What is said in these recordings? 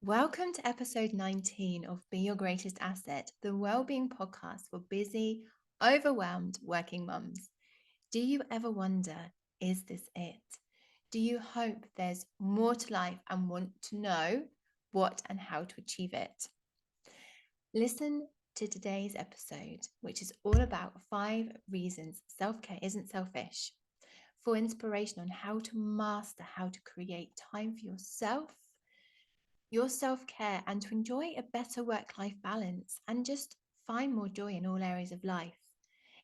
Welcome to episode 19 of Be Your Greatest Asset, the wellbeing podcast for busy, overwhelmed working mums. Do you ever wonder, is this it? Do you hope there's more to life and want to know what and how to achieve it? Listen to today's episode, which is all about 5 reasons self-care isn't selfish, for inspiration on how to master how to create time for yourself, your self-care, and to enjoy a better work-life balance and just find more joy in all areas of life.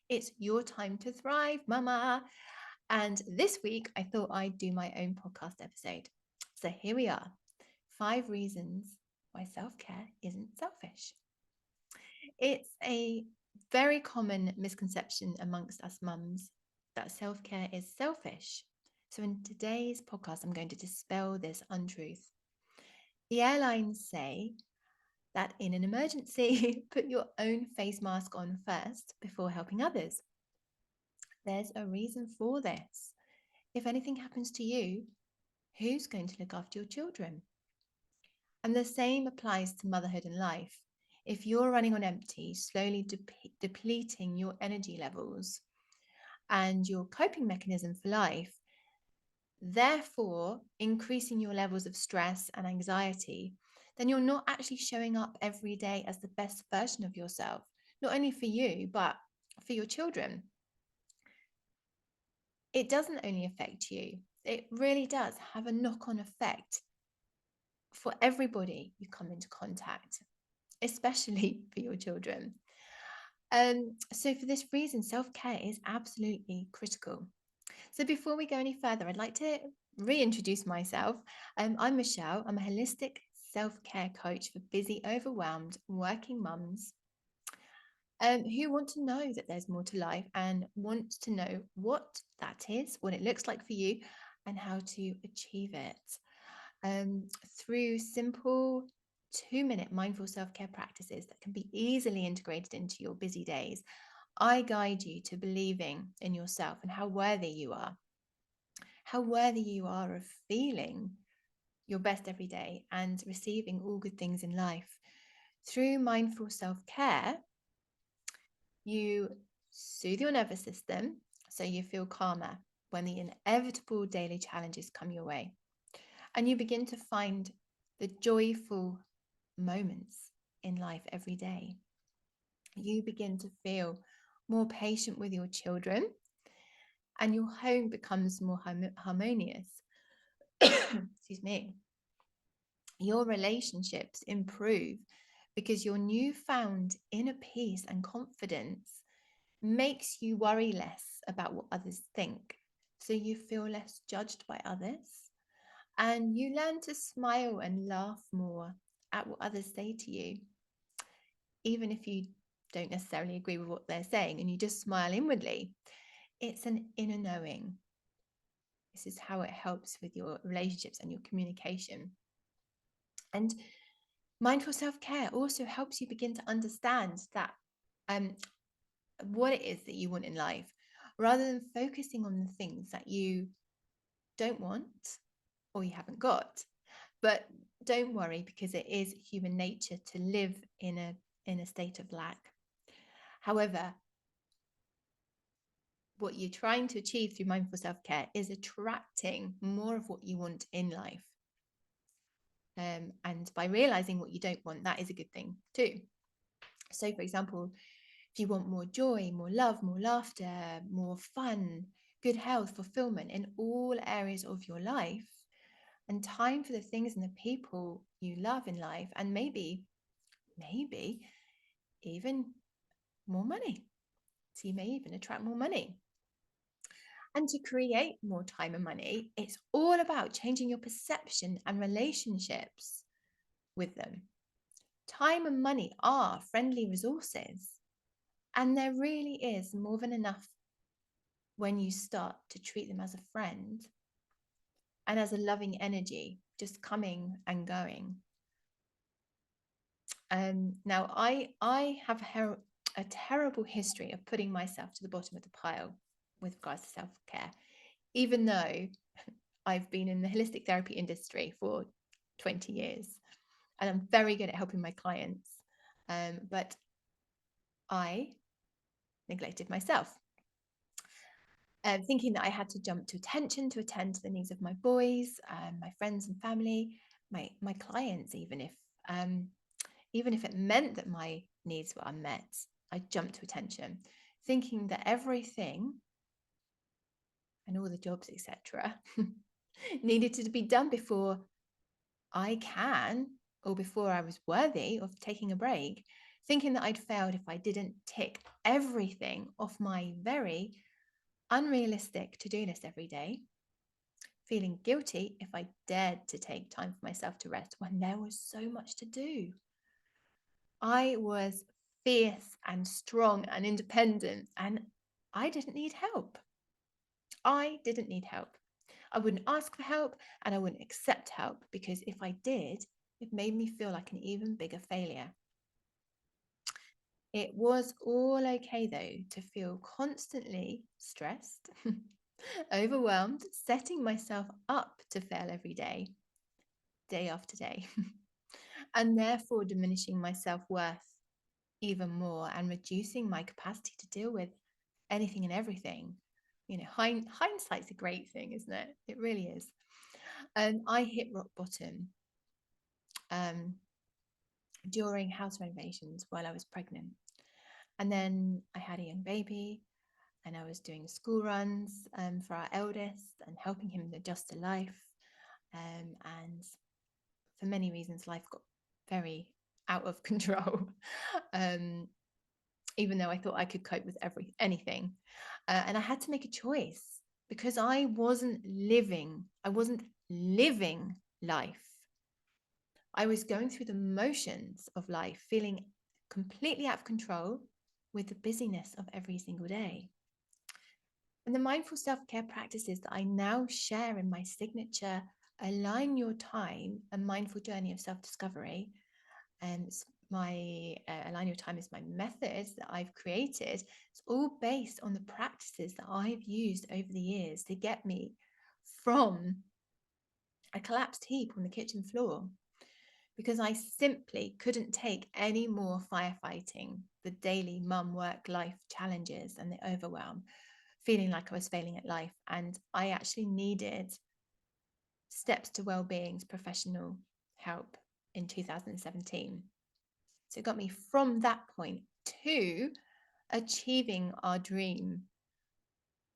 It's your time to thrive, mama. And this week, I thought I'd do my own podcast episode. So here we are, 5 reasons why self-care isn't selfish. It's a very common misconception amongst us mums that self-care is selfish. So in today's podcast, I'm going to dispel this untruth. The airlines say that in an emergency, put your own face mask on first before helping others. There's a reason for this. If anything happens to you, who's going to look after your children? And the same applies to motherhood and life. If you're running on empty, slowly depleting your energy levels and your coping mechanism for life, therefore increasing your levels of stress and anxiety, then you're not actually showing up every day as the best version of yourself, not only for you, but for your children. It doesn't only affect you, it really does have a knock-on effect for everybody you come into contact, especially for your children. So for this reason, self-care is absolutely critical. So before we go any further, I'd like to reintroduce myself. I'm Michelle. I'm a holistic self-care coach for busy, overwhelmed working mums who want to know that there's more to life and want to know what that is, what it looks like for you, and how to achieve it. Through simple 2-minute mindful self-care practices that can be easily integrated into your busy days, I guide you to believing in yourself and how worthy you are of feeling your best every day and receiving all good things in life. Through mindful self-care, you soothe your nervous system so you feel calmer when the inevitable daily challenges come your way. And you begin to find the joyful moments in life every day. You begin to feel more patient with your children, and your home becomes more harmonious. Excuse me. Your relationships improve because your newfound inner peace and confidence makes you worry less about what others think. So you feel less judged by others, and you learn to smile and laugh more at what others say to you, even if you don't necessarily agree with what they're saying and you just smile inwardly. It's an inner knowing. This is how it helps with your relationships and your communication. And mindful self-care also helps you begin to understand that what it is that you want in life, rather than focusing on the things that you don't want or you haven't got. But don't worry, because it is human nature to live in a state of lack. However, what you're trying to achieve through mindful self-care is attracting more of what you want in life. And by realizing what you don't want, that is a good thing too. So, for example, if you want more joy, more love, more laughter, more fun, good health, fulfillment in all areas of your life, and time for the things and the people you love in life, and maybe even more money. So you may even attract more money. And to create more time and money, it's all about changing your perception and relationships with them. Time and money are friendly resources, and there really is more than enough when you start to treat them as a friend and as a loving energy, just coming and going. Now, I have a terrible history of putting myself to the bottom of the pile with regards to self-care, even though I've been in the holistic therapy industry for 20 years. and I'm very good at helping my clients. But I neglected myself, thinking that I had to jump to attention to attend to the needs of my boys, my friends and family, my clients, even if it meant that my needs were unmet. I jumped to attention, thinking that everything and all the jobs, etc., needed to be done before I can, or before I was worthy of taking a break, thinking that I'd failed if I didn't tick everything off my very unrealistic to-do list every day, feeling guilty if I dared to take time for myself to rest when there was so much to do. I was fierce and strong and independent, and I didn't need help. I didn't need help. I wouldn't ask for help and I wouldn't accept help, because if I did, it made me feel like an even bigger failure. It was all okay, though, to feel constantly stressed, overwhelmed, setting myself up to fail every day, day after day, and therefore diminishing my self-worth even more and reducing my capacity to deal with anything and everything. Hindsight's a great thing, isn't it? It really is. And I hit rock bottom um, during house renovations while I was pregnant. And then I had a young baby, and I was doing school runs for our eldest and helping him adjust to life. And for many reasons, life got very out of control, even though I thought I could cope with anything. And I had to make a choice, because I wasn't living life. I was going through the motions of life, feeling completely out of control with the busyness of every single day. And the mindful self-care practices that I now share in my signature Align Your Time, a mindful journey of self-discovery, and my Align Your Time is my method that I've created. It's all based on the practices that I've used over the years to get me from a collapsed heap on the kitchen floor, because I simply couldn't take any more firefighting the daily mum work life challenges and the overwhelm, feeling like I was failing at life. And I actually needed steps to wellbeing's professional help in 2017. So it got me from that point to achieving our dream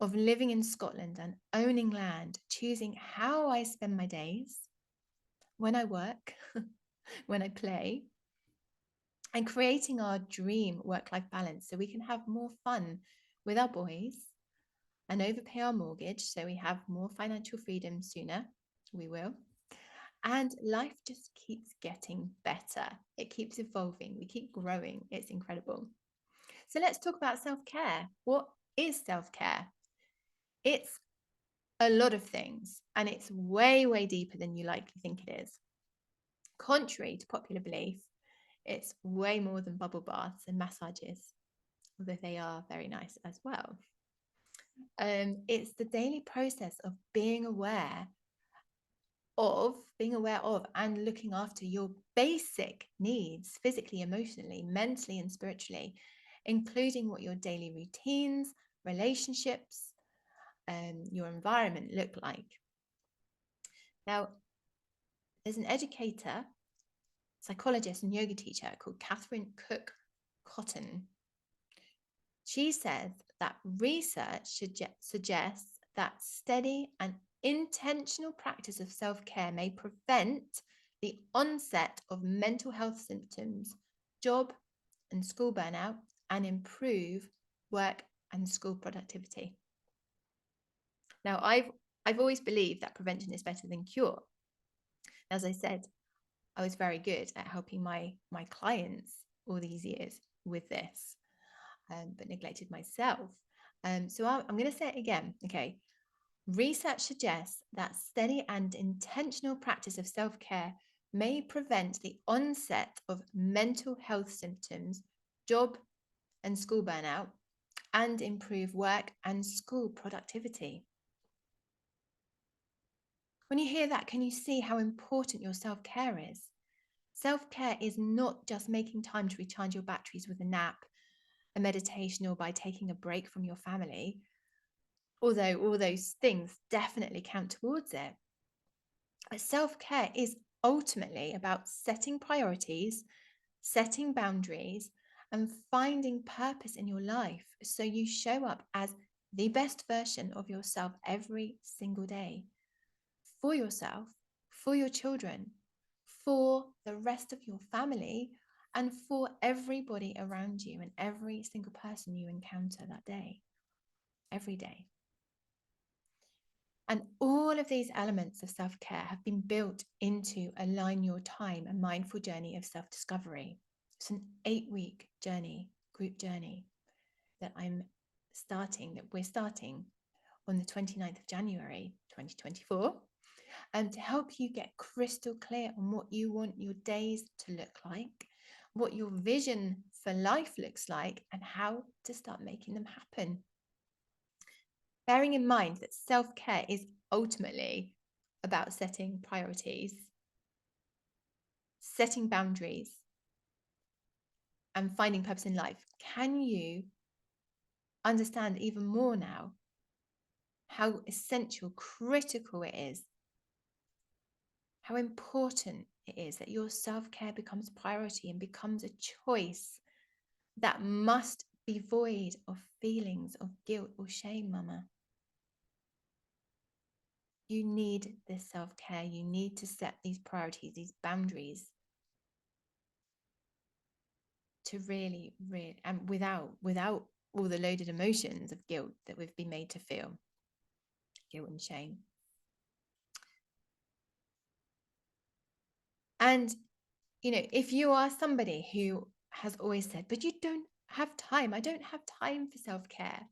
of living in Scotland and owning land, choosing how I spend my days, when I work, when I play, and creating our dream work-life balance so we can have more fun with our boys and overpay our mortgage so we have more financial freedom sooner. We will. And life just keeps getting better. It keeps evolving. We keep growing. It's incredible. So let's talk about self-care. What is self-care? It's a lot of things, and it's way, way deeper than you likely think it is. Contrary to popular belief, it's way more than bubble baths and massages, although they are very nice as well. It's the daily process of being aware of and looking after your basic needs, physically, emotionally, mentally, and spiritually, including what your daily routines, relationships, your environment look like. Now, there's an educator, psychologist, and yoga teacher called Catherine Cook Cotton. She says that research suggests that steady and intentional practice of self-care may prevent the onset of mental health symptoms, job and school burnout, and improve work and school productivity. Now, I've always believed that prevention is better than cure. As I said, I was very good at helping my clients all these years with this, but neglected myself. So I'm going to say it again. Okay. Research suggests that steady and intentional practice of self-care may prevent the onset of mental health symptoms, job and school burnout, and improve work and school productivity. When you hear that, can you see how important your self-care is? Self-care is not just making time to recharge your batteries with a nap, a meditation, or by taking a break from your family, although all those things definitely count towards it. But self-care is ultimately about setting priorities, setting boundaries, and finding purpose in your life so you show up as the best version of yourself every single day, for yourself, for your children, for the rest of your family, and for everybody around you and every single person you encounter that day, every day. And all of these elements of self-care have been built into Align Your Time, a mindful journey of self-discovery. It's an 8-week journey, group journey that we're starting on the 29th of January, 2024, to help you get crystal clear on what you want your days to look like, what your vision for life looks like, and how to start making them happen. Bearing in mind that self-care is ultimately about setting priorities, setting boundaries, and finding purpose in life, can you understand even more now how essential, critical it is, how important it is that your self-care becomes a priority and becomes a choice that must be void of feelings of guilt or shame, mama? You need this self-care. You need to set these priorities, these boundaries, to really, and without all the loaded emotions of guilt that we've been made to feel, guilt and shame. And, if you are somebody who has always said, but you don't have time, I don't have time for self-care,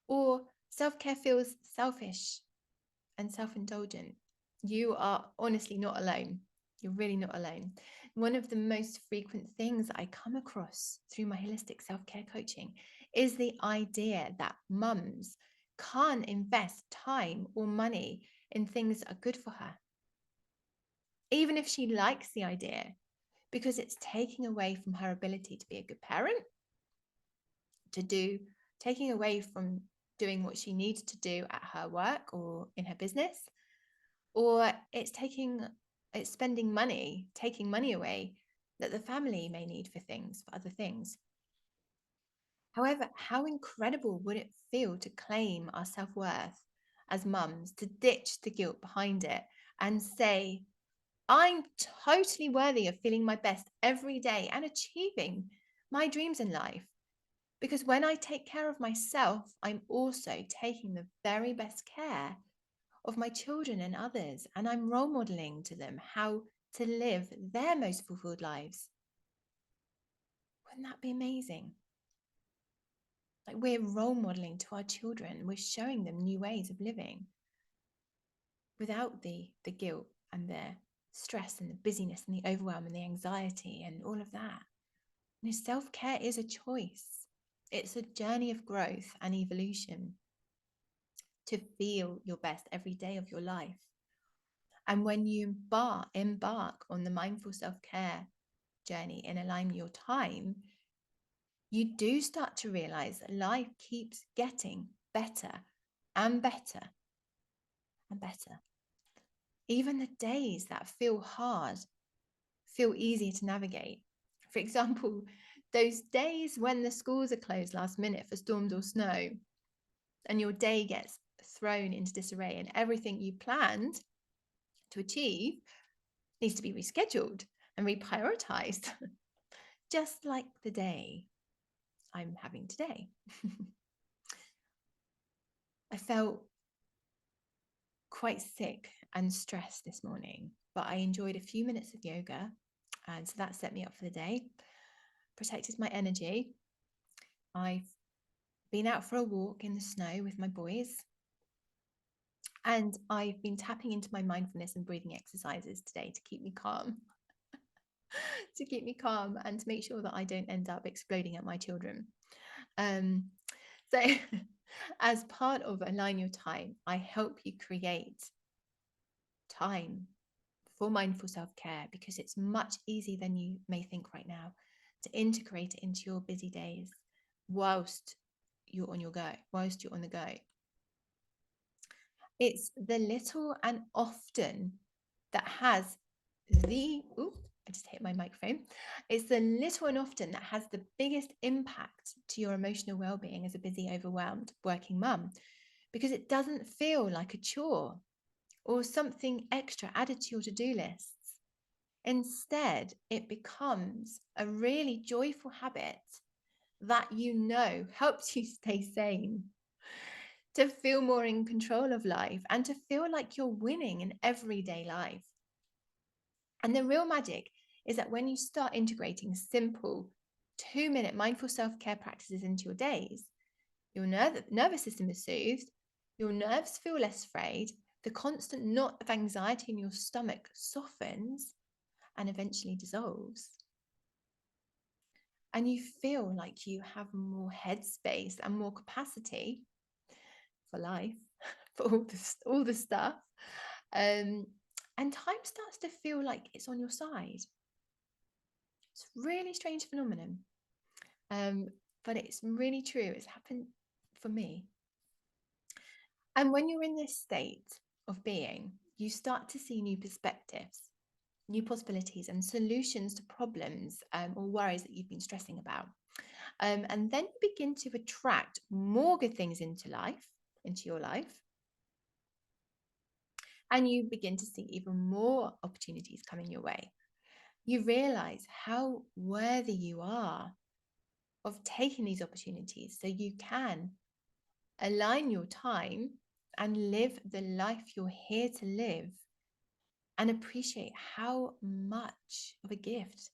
or self-care feels selfish and self-indulgent, you are honestly not alone. You're really not alone. One of the most frequent things I come across through my holistic self-care coaching is the idea that mums can't invest time or money in things that are good for her, even if she likes the idea, because it's taking away from her ability to be a good parent, taking away from doing what she needs to do at her work or in her business, or it's spending money, taking money away that the family may need for other things. However, how incredible would it feel to claim our self-worth as mums, to ditch the guilt behind it and say, I'm totally worthy of feeling my best every day and achieving my dreams in life. Because when I take care of myself, I'm also taking the very best care of my children and others, and I'm role modeling to them how to live their most fulfilled lives. Wouldn't that be amazing? Like, we're role modeling to our children. We're showing them new ways of living without the guilt and the stress and the busyness and the overwhelm and the anxiety and all of that. Self-care is a choice. It's a journey of growth and evolution to feel your best every day of your life. And when you embark on the mindful self-care journey and Align Your Time, you do start to realize that life keeps getting better and better and better. Even the days that feel hard feel easier to navigate. For example, those days when the schools are closed last minute for storms or snow, and your day gets thrown into disarray and everything you planned to achieve needs to be rescheduled and reprioritized, just like the day I'm having today. I felt quite sick and stressed this morning, but I enjoyed a few minutes of yoga, and so that set me up for the day, protected my energy. I've been out for a walk in the snow with my boys, and I've been tapping into my mindfulness and breathing exercises today to keep me calm. To keep me calm and to make sure that I don't end up exploding at my children. So as part of Align Your Time, I help you create time for mindful self-care, because it's much easier than you may think right now to integrate it into your busy days whilst you're on the go. It's the little and often that has I just hit my microphone. It's the little and often that has the biggest impact to your emotional well-being as a busy, overwhelmed working mum, because it doesn't feel like a chore or something extra added to your to-do lists. Instead, it becomes a really joyful habit that helps you stay sane, to feel more in control of life, and to feel like you're winning in everyday life. And the real magic is that when you start integrating simple 2-minute mindful self-care practices into your days, your nervous system is soothed, your nerves feel less frayed, the constant knot of anxiety in your stomach softens and eventually dissolves. And you feel like you have more headspace and more capacity for life, for all the stuff. And time starts to feel like it's on your side. It's a really strange phenomenon. But it's really true. It's happened for me. And when you're in this state of being, you start to see new perspectives, new possibilities, and solutions to problems or worries that you've been stressing about. And then you begin to attract more good things into your life. And you begin to see even more opportunities coming your way. You realize how worthy you are of taking these opportunities so you can align your time and live the life you're here to live, and appreciate how much of a gift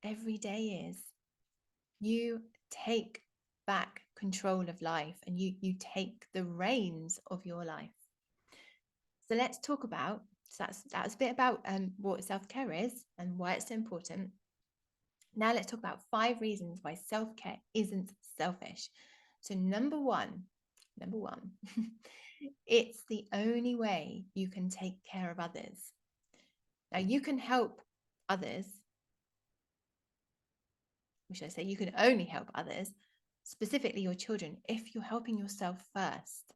every day is. You take back control of life, and you take the reins of your life. So let's talk about, that's a bit about what self-care is and why it's so important. Now let's talk about 5 reasons why self-care isn't selfish. So number one, it's the only way you can take care of others. Now you can help others, or should I say you can only help others, specifically your children, if you're helping yourself first,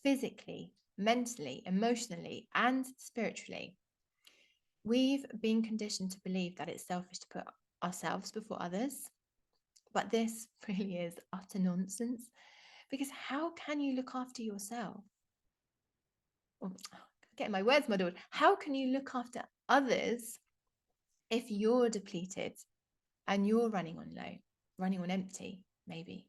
physically, mentally, emotionally, and spiritually. We've been conditioned to believe that it's selfish to put ourselves before others, but this really is utter nonsense, because how can you look after yourself? Getting my words muddled. How can you look after others if you're depleted and you're running on low, running on empty, maybe?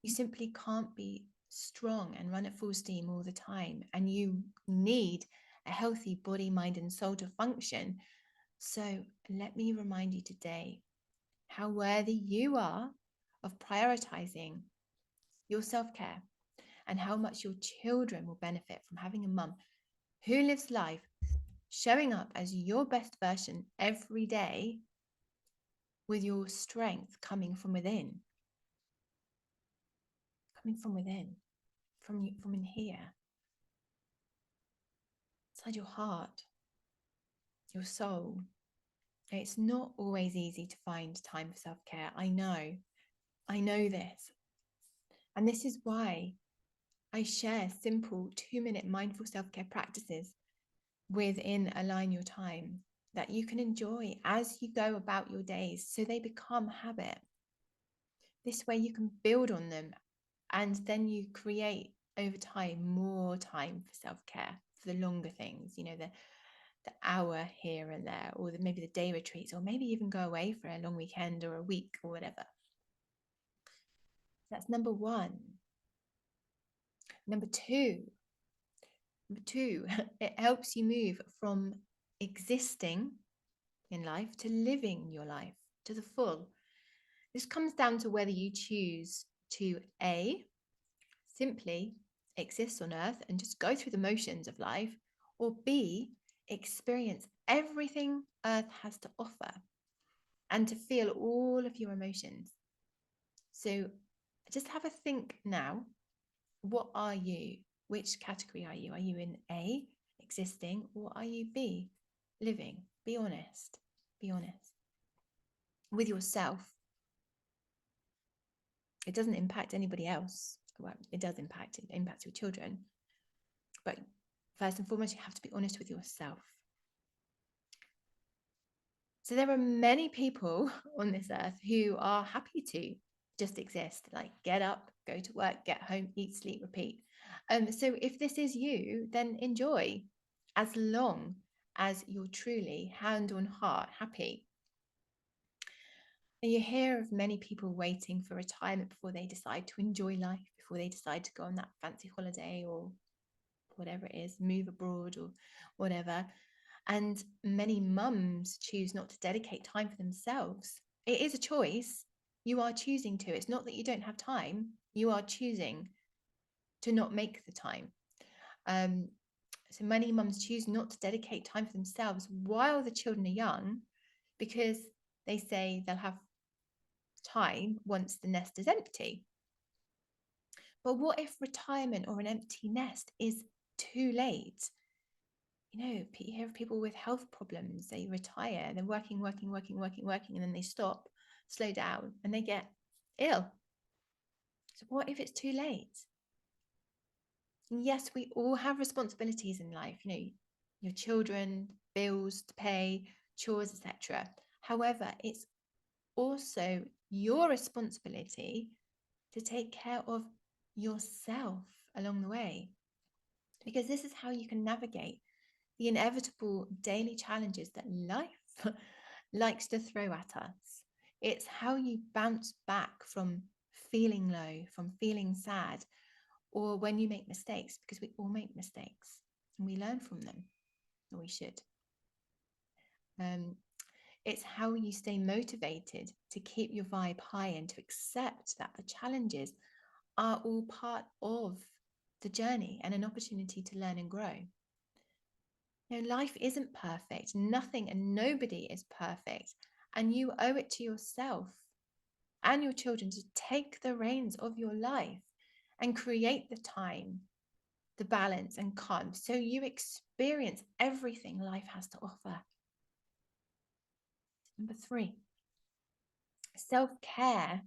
You simply can't be strong and run at full steam all the time, and you need a healthy body, mind, and soul to function. So let me remind you today how worthy you are of prioritizing your self-care, and how much your children will benefit from having a mum who lives life showing up as your best version every day, with your strength coming from within. From in here, inside your heart, your soul. It's not always easy to find time for self-care. I know this. And this is why I share simple 2-minute mindful self-care practices within Align Your Time that you can enjoy as you go about your days, so they become habit. This way you can build on them, and then you create over time more time for self-care, for the longer things, the hour here and there, or maybe the day retreats, or maybe even go away for a long weekend or a week or whatever. That's number one. Number two, it helps you move from existing in life to living your life to the full. This comes down to whether you choose to A, simply exist on earth and just go through the motions of life, or B, experience everything earth has to offer and to feel all of your emotions. So just have a think now. What are you? Which category are you? Are you in A, existing, or are you B, living. Be honest. Be honest with yourself. It doesn't impact anybody else. Well, it does impact, it impacts your children. But first and foremost, you have to be honest with yourself. So there are many people on this earth who are happy to just exist, like get up, go to work, get home, eat, sleep, repeat. So if this is you, then enjoy, as long as you're truly hand on heart happy. And you hear of many people waiting for retirement before they decide to enjoy life, before they decide to go on that fancy holiday or whatever it is, move abroad or whatever. And many mums choose not to dedicate time for themselves. It is a choice. You are choosing to. It's not that you don't have time. You are choosing to not make the time. So many mums choose not to dedicate time for themselves while the children are young, because they say they'll have time once the nest is empty. But what if retirement or an empty nest is too late? You hear of people with health problems. They retire, they're working, and then they stop, slow down, and they get ill. So what if it's too late? And yes, we all have responsibilities in life, your children, bills to pay, chores, etc. However, it's also your responsibility to take care of yourself along the way, because this is how you can navigate the inevitable daily challenges that life likes to throw at us. It's how you bounce back from feeling low, from feeling sad, or when you make mistakes, because we all make mistakes and we learn from them, or we should. It's how you stay motivated to keep your vibe high and to accept that the challenges are all part of the journey and an opportunity to learn and grow. Life isn't perfect. Nothing and nobody is perfect. And you owe it to yourself and your children to take the reins of your life and create the time, the balance and calm, so you experience everything life has to offer. Number 3, self-care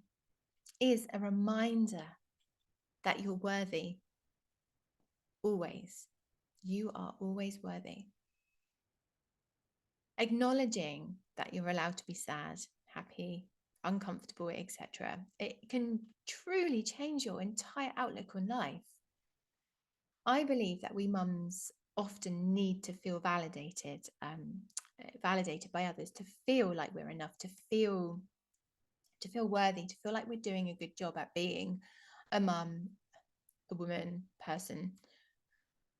is a reminder that you're worthy. Always. You are always worthy. Acknowledging that you're allowed to be sad, happy, uncomfortable, etc. It can truly change your entire outlook on life. I believe that we mums often need to feel validated by others, to feel like we're enough, to feel worthy, to feel like we're doing a good job at being a mum, a woman, person,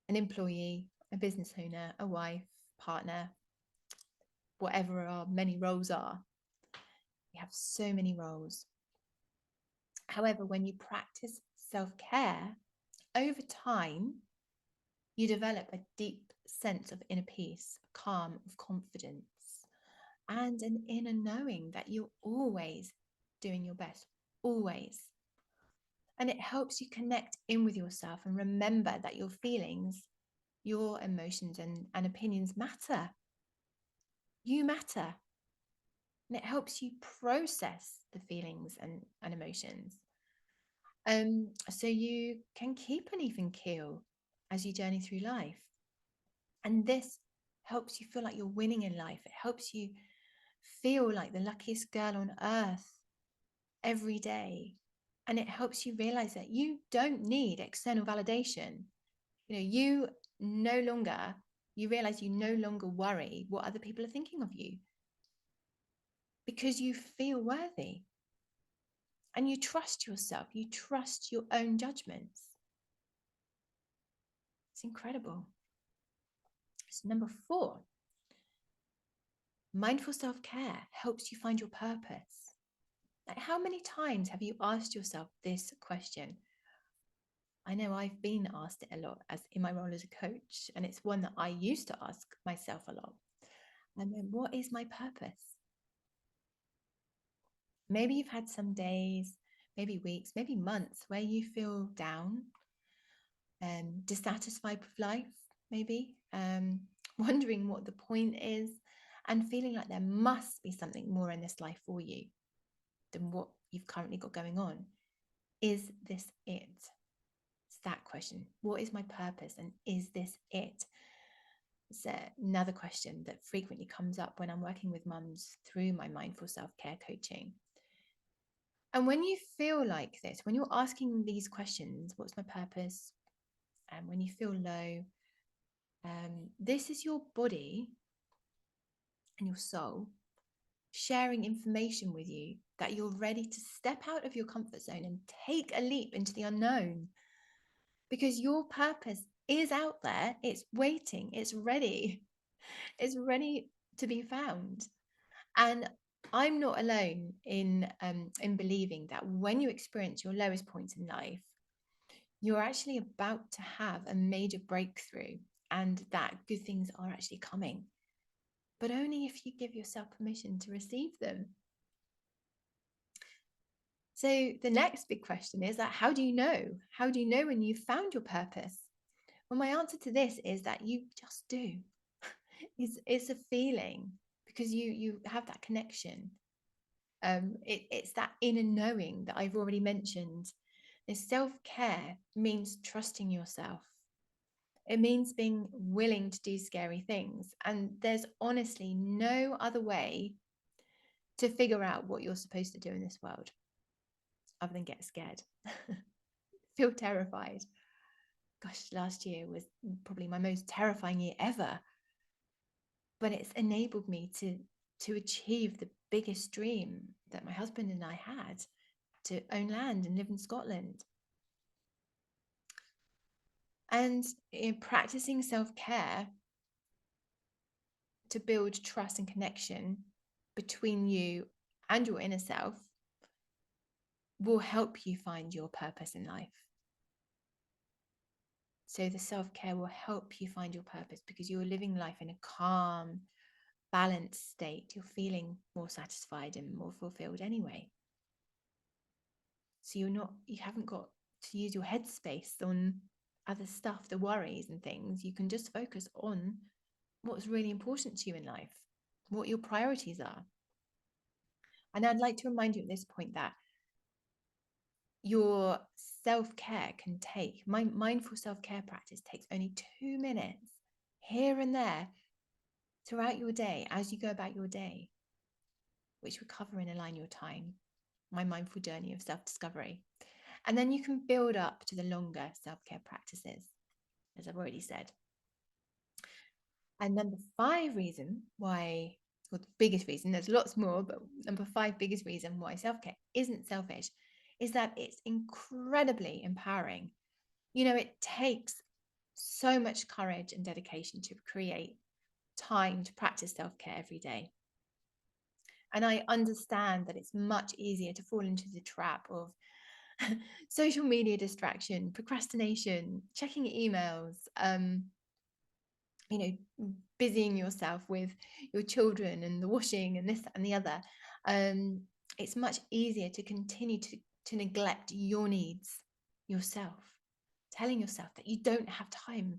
an employee, a business owner, a wife, partner, whatever our many roles are. We have so many roles. However, when you practice self-care, over time, you develop a deep sense of inner peace, calm, of confidence, and an inner knowing that you're always doing your best, always. And it helps you connect in with yourself and remember that your feelings, your emotions and opinions matter. You matter. And it helps you process the feelings and emotions. So you can keep an even keel as you journey through life. And this helps you feel like you're winning in life. It helps you feel like the luckiest girl on earth every day. And it helps you realize that you don't need external validation. You realize you no longer worry what other people are thinking of you, because you feel worthy and you trust yourself. You trust your own judgments. It's incredible. So number 4, mindful self-care helps you find your purpose. Like, how many times have you asked yourself this question? I know I've been asked it a lot as in my role as a coach, and it's one that I used to ask myself a lot. And then, what is my purpose? Maybe you've had some days, maybe weeks, maybe months where you feel down, dissatisfied with life, maybe, wondering what the point is, and feeling like there must be something more in this life for you than what you've currently got going on. Is this it? It's that question. What is my purpose? And is this it? It's another question that frequently comes up when I'm working with mums through my mindful self-care coaching. And when you feel like this, when you're asking these questions, what's my purpose? And when you feel low, this is your body and your soul sharing information with you that you're ready to step out of your comfort zone and take a leap into the unknown, because your purpose is out there. It's waiting. It's ready. It's ready to be found. And I'm not alone in believing that when you experience your lowest points in life, you're actually about to have a major breakthrough, and that good things are actually coming, but only if you give yourself permission to receive them. So the next big question is that how do you know? How do you know when you've found your purpose? Well, my answer to this is that you just do. It's a feeling, because you have that connection. It's that inner knowing that I've already mentioned. The self-care means trusting yourself. It means being willing to do scary things. And there's honestly no other way to figure out what you're supposed to do in this world other than get scared, feel terrified. Gosh, last year was probably my most terrifying year ever, but it's enabled me to achieve the biggest dream that my husband and I had, to own land and live in Scotland. And in practicing self-care to build trust and connection between you and your inner self will help you find your purpose in life. So the self-care will help you find your purpose because you're living life in a calm, balanced state. You're feeling more satisfied and more fulfilled anyway. So you haven't got to use your headspace on other stuff, the worries and things. You can just focus on what's really important to you in life, what your priorities are. And I'd like to remind you at this point that your self-care can take, my mindful self-care practice takes only 2 minutes here and there throughout your day as you go about your day, which we cover in Align Your Time, my mindful journey of self-discovery. And then you can build up to the longer self-care practices, as I've already said. And number 5 reason why, or the biggest reason, there's lots more, but number 5 biggest reason why self-care isn't selfish is that it's incredibly empowering. You know, it takes so much courage and dedication to create time to practice self-care every day. And I understand that it's much easier to fall into the trap of social media distraction, procrastination, checking emails, busying yourself with your children and the washing and this and the other. It's much easier to continue to neglect your needs yourself, telling yourself that you don't have time.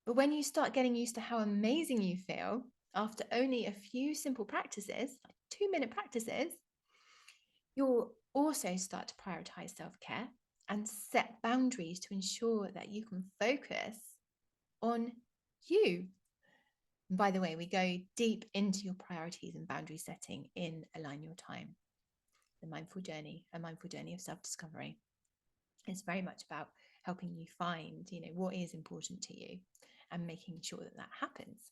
But when you start getting used to how amazing you feel after only a few simple practices, like 2-minute practices, you'll also start to prioritize self-care and set boundaries to ensure that you can focus on you. And by the way, we go deep into your priorities and boundary setting in Align Your Time, the mindful journey, a mindful journey of self-discovery. It's very much about helping you find, what is important to you and making sure that that happens.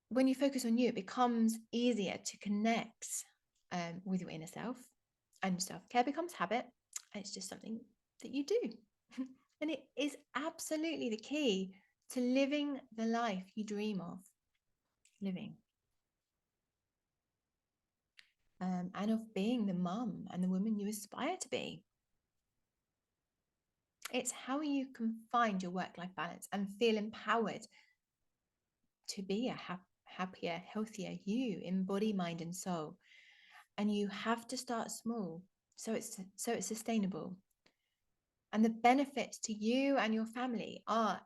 When you focus on you, it becomes easier to connect with your inner self, and self-care becomes habit. And it's just something that you do. And it is absolutely the key to living the life you dream of living. And of being the mum and the woman you aspire to be. It's how you can find your work-life balance and feel empowered to be a happier, healthier you in body, mind, and soul. And you have to start small so it's sustainable. And the benefits to you and your family are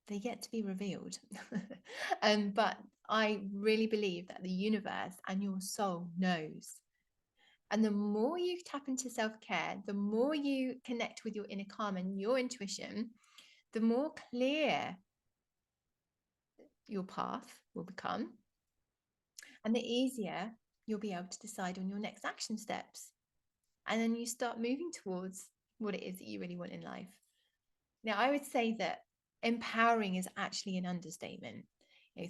They're yet to be revealed. But I really believe that the universe and your soul knows. And the more you tap into self-care, the more you connect with your inner calm and your intuition, the more clear your path will become, and the easier you'll be able to decide on your next action steps. And then you start moving towards what it is that you really want in life. Now, I would say that empowering is actually an understatement.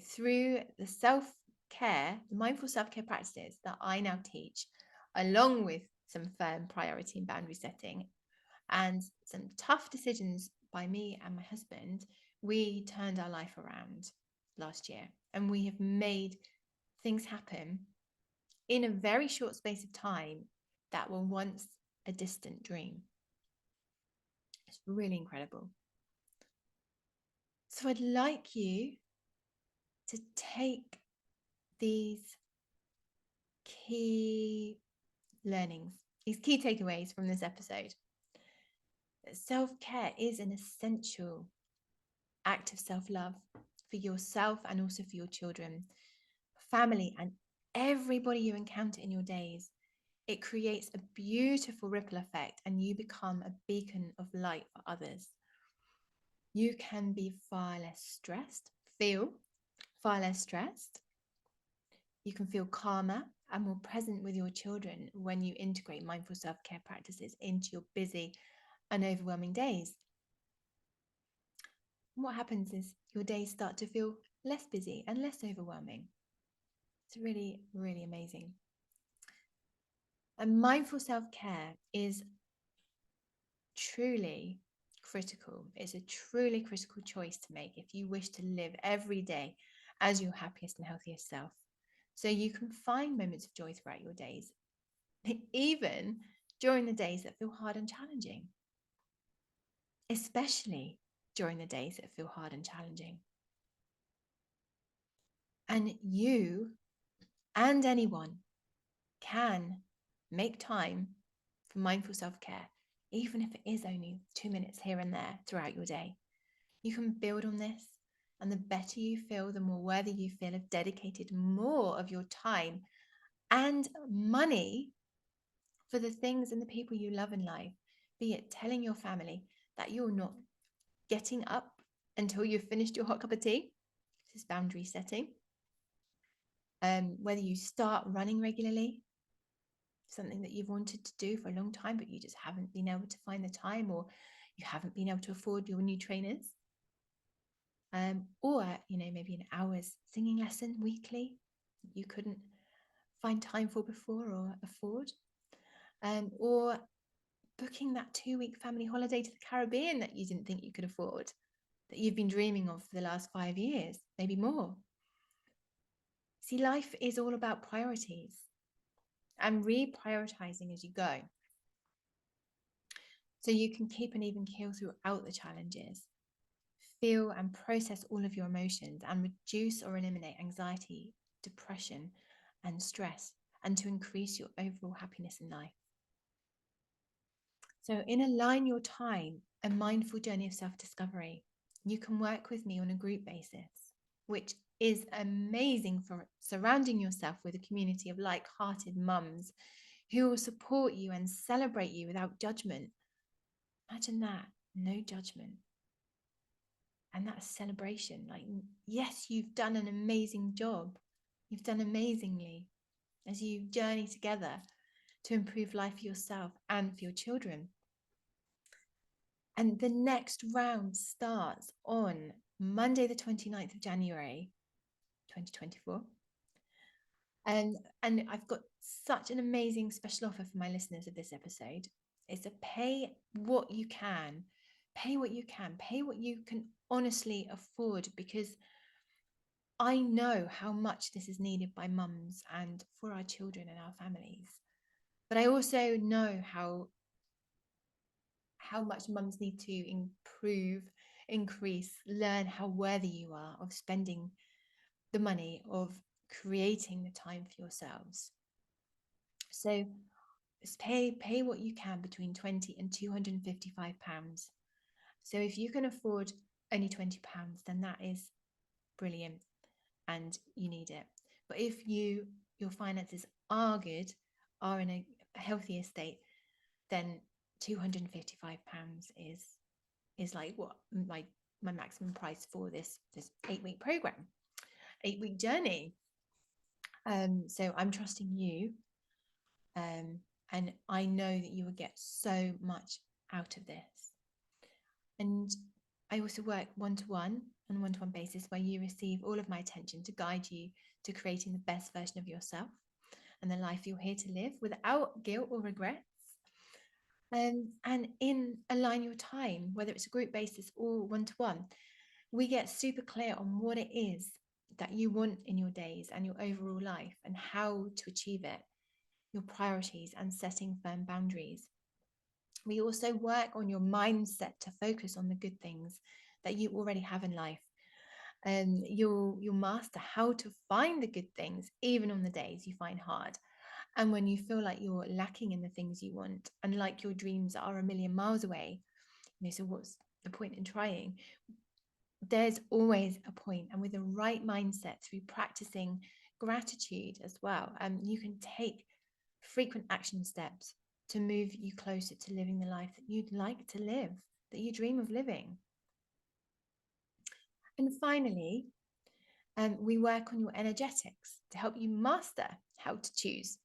Through the self-care, the mindful self-care practices that I now teach, along with some firm priority and boundary setting and some tough decisions by me and my husband, we turned our life around last year, and we have made things happen in a very short space of time that were once a distant dream. It's really incredible. So I'd like you to take these key learnings, these key takeaways from this episode. Self-care is an essential act of self-love for yourself and also for your children, family, and everybody you encounter in your days. It creates a beautiful ripple effect, and you become a beacon of light for others. You can be far less stressed, feel far less stressed. You can feel calmer and more present with your children when you integrate mindful self-care practices into your busy and overwhelming days. And what happens is your days start to feel less busy and less overwhelming. It's really, really amazing. And mindful self-care is truly critical. It's a truly critical choice to make if you wish to live every day as your happiest and healthiest self. So you can find moments of joy throughout your days, even during the days that feel hard and challenging, especially during the days that feel hard and challenging. And you and anyone can make time for mindful self-care, even if it is only 2 minutes here and there throughout your day. You can build on this, and the better you feel, the more worthy you feel of dedicated more of your time and money for the things and the people you love in life, be it telling your family that you're not getting up until you've finished your hot cup of tea. This is boundary setting. Whether you start running regularly, something that you've wanted to do for a long time, but you just haven't been able to find the time, or you haven't been able to afford your new trainers. Or, maybe an hour's singing lesson weekly you couldn't find time for before or afford. Or booking that 2-week family holiday to the Caribbean that you didn't think you could afford, that you've been dreaming of for the last 5 years, maybe more. See, life is all about priorities and reprioritizing as you go, so you can keep an even keel throughout the challenges, feel and process all of your emotions, and reduce or eliminate anxiety, depression, and stress, and to increase your overall happiness in life. So in Align Your Time, a mindful journey of self-discovery, you can work with me on a group basis, which is amazing for surrounding yourself with a community of like-hearted mums who will support you and celebrate you without judgment. Imagine that, no judgment. And that's celebration. Like, yes, you've done an amazing job. You've done amazingly as you journey together to improve life for yourself and for your children. And the next round starts on Monday, the 29th of January, 2024. And I've got such an amazing special offer for my listeners of this episode. It's a pay what you can, pay what you can honestly afford, because I know how much this is needed by mums and for our children and our families. But I also know how much mums need to improve, increase, learn how worthy you are of spending the money, of creating the time for yourselves. So pay what you can between £20 and £255. So if you can afford only £20, then that is brilliant and you need it. But if your finances are good, are in a healthier state, then £255 is like what my maximum price for this 8-week program, 8-week journey. So I'm trusting you, and I know that you will get so much out of this. And I also work one-to-one on a one-to-one basis, where you receive all of my attention to guide you to creating the best version of yourself and the life you're here to live without guilt or regrets. And in Align Your Time, whether it's a group basis or one-to-one, we get super clear on what it is that you want in your days and your overall life and how to achieve it, your priorities, and setting firm boundaries. We also work on your mindset to focus on the good things that you already have in life. You'll master how to find the good things, even on the days you find hard. And when you feel like you're lacking in the things you want and like your dreams are a million miles away, so what's the point in trying? There's always a point, and with the right mindset, through practicing gratitude as well, you can take frequent action steps to move you closer to living the life that you'd like to live, that you dream of living. And finally, we work on your energetics to help you master how to choose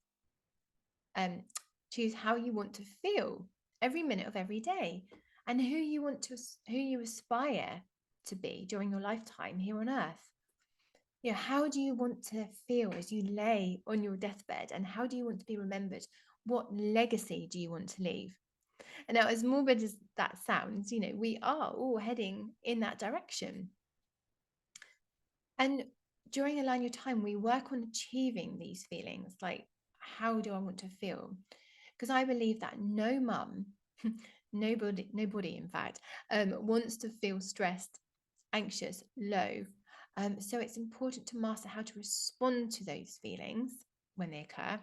how you want to feel every minute of every day, and who you aspire to be during your lifetime here on earth. How do you want to feel as you lay on your deathbed, and how do you want to be remembered? What legacy do you want to leave? And now, as morbid as that sounds, we are all heading in that direction. And during Align Your Time, we work on achieving these feelings, like, how do I want to feel? Because I believe that no mum, nobody in fact, wants to feel stressed, anxious, low. So it's important to master how to respond to those feelings when they occur,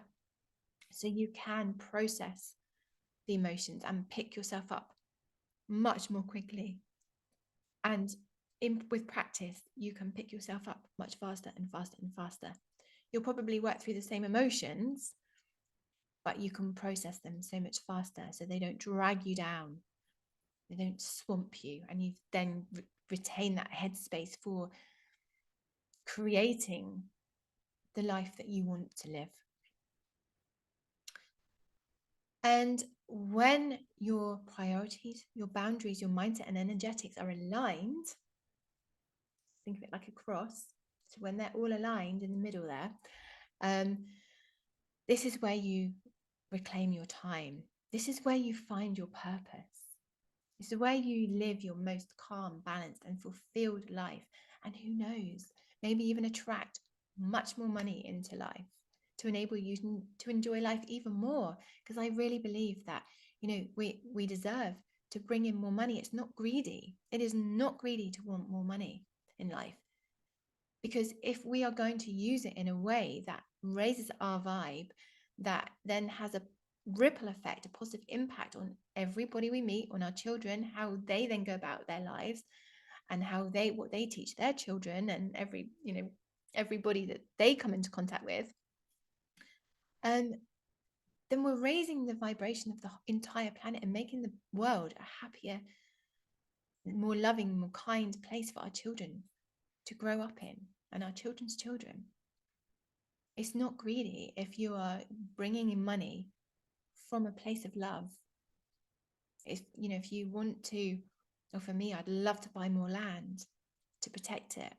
so you can process the emotions and pick yourself up much more quickly. And with practice, you can pick yourself up much faster and faster and faster. You'll probably work through the same emotions, but you can process them so much faster, so they don't drag you down, they don't swamp you, and you then retain that headspace for creating the life that you want to live. And when your priorities, your boundaries, your mindset and energetics are aligned, think of it like a cross. So when they're all aligned in the middle there, this is where you reclaim your time. This is where you find your purpose. This is where you live your most calm, balanced and fulfilled life. And who knows, maybe even attract much more money into life to enable you to enjoy life even more. Because I really believe that, we deserve to bring in more money. It's not greedy. It is not greedy to want more money in life. Because if we are going to use it in a way that raises our vibe, that then has a ripple effect, a positive impact on everybody we meet, on our children, how they then go about their lives, and what they teach their children, and everybody that they come into contact with, then we're raising the vibration of the entire planet and making the world a happier, more loving, more kind place for our children to grow up in, and our children's children. It's not greedy if you are bringing in money from a place of love. If you want to, or for me, I'd love to buy more land to protect it,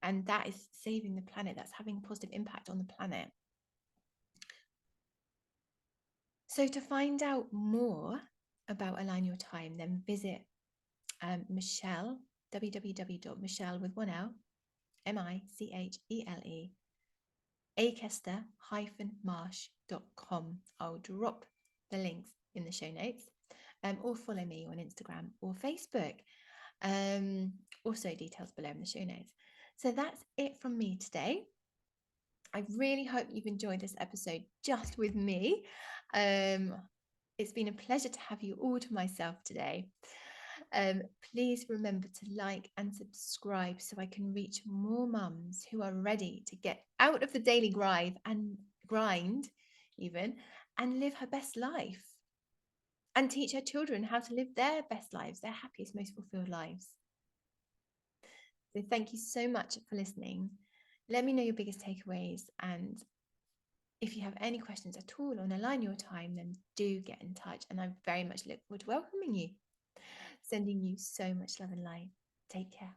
and that is saving the planet. That's having a positive impact on the planet. So to find out more about Align Your Time, then visit Michelle, www.michelle with one L, Michele, Akester-Marsh.com. I'll drop the links in the show notes, or follow me on Instagram or Facebook. Also details below in the show notes. So that's it from me today. I really hope you've enjoyed this episode just with me. It's been a pleasure to have you all to myself today. Um, Please remember to like and subscribe so I can reach more mums who are ready to get out of the daily grind even and live her best life and teach her children how to live their best lives, their happiest, most fulfilled lives. So thank you so much for listening. Let me know your biggest takeaways, and if you have any questions at all on Align Your Time, then do get in touch, and I very much look forward to welcoming you. Sending you so much love and light. Take care.